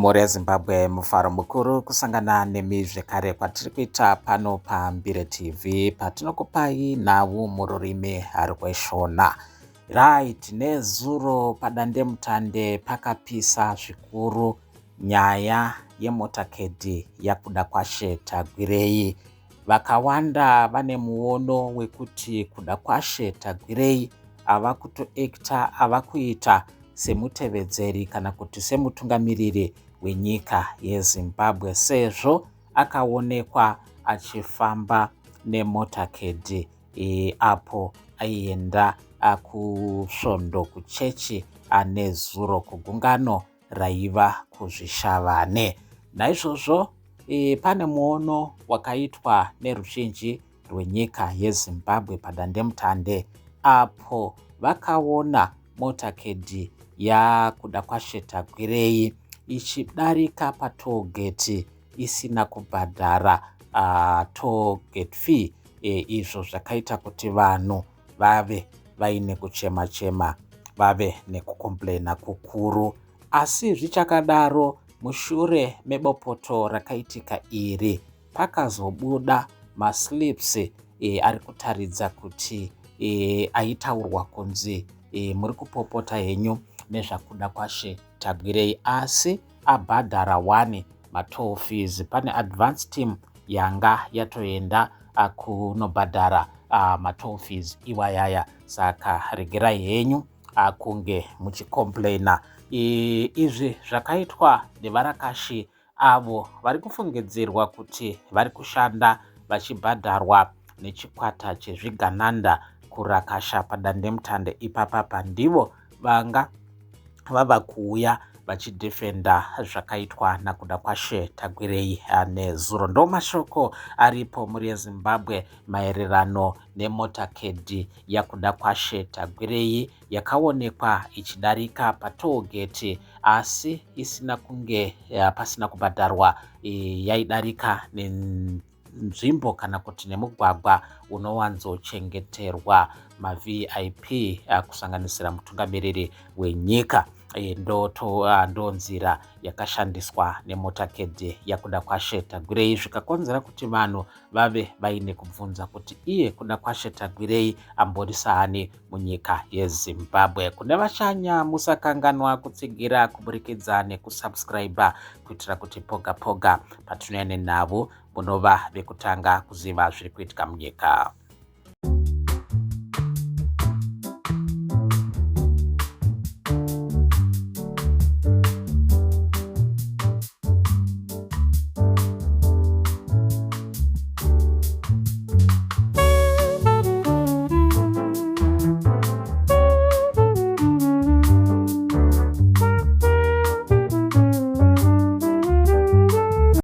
mhuri yeZimbabwe, mufaro mukuru kusangana nemi zvekare kwatiri kuita pano paMbire TV patinokupai nhau mururimi rweshona. Right, nezuro padandemutande pakapisa zvikuru nyaya yemotakedhi yakuda kwashe tagwirei. Vakawanda vane muono wekuti kuda kwashe tagwirei ava kutoekta, ava kuita semutevedzeri kana kuti semutungamiriri wenyika yeZimbabwe, sezvo akaonekwa achifamba nemotakedhi apo aienda kusvondo, kuchechi nezuro, kugungano raiva kuzvishavane. Naizvozvo pane muono wakaitwa neruzhinji rwenyika yeZimbabwe padandemutande apo vakaona motakedhi yakuda kwashe tagwirei ichidarika patollgate isina kubhadhara tollgate fee, izvo zvakaita kuti vanhu vave vaine kuchema-chema, vave nekukomplaina kukuru. Asi zvichakadaro, mushure mebopoto rakaitika iri, pakazobuda maslips ari kutaridza kuti aitaurwa kunzi muri kupopota henyu nezvakuda kwashe tagwirei, asi abhadhara 1 matoll fees. Pane advance team yanga yatoenda kunobhadhara matoll fees iwayaya. Saka regerai henyu kunge muchikomplaina. Izvi zvakaitwa nevarakashi avo vari kufungidzirwa kuti vari kushanda vachibhadharwa nechikwata chezvigananda kurakasha padandemutande ipapapa, ndivo vanga vava kuuya vachidhifenda zvakaitwa nakuda kwashe tagwirei nezuro. Ndo mashoko aripo muri yeZimbabwe maererano nemotakedhi yakuda kwashe tagwirei yakaonekwa ichidarika patollgate asi isina kunge pasina kubhadharwa, yaidarika nenzvimbo kana kuti nemugwagwa unowanzochengeterwa maVIP kusanganisira mutungamiriri wenyika. Ndo nzira yakashandiswa nemotakedhi yakuda kwashe tagwirei, zvikakonzera kuti vanhu vave vaine kubvunza kuti iye kuda kwashe tagwirei ambori saani munyika yeZimbabwe. Kune vashanya musakanganwa kutsigira, kuburikidza nekusubscribe kuitira kuti poga poga patinoenda nenhau munova vekutanga kuziva zviri kuitika munyika.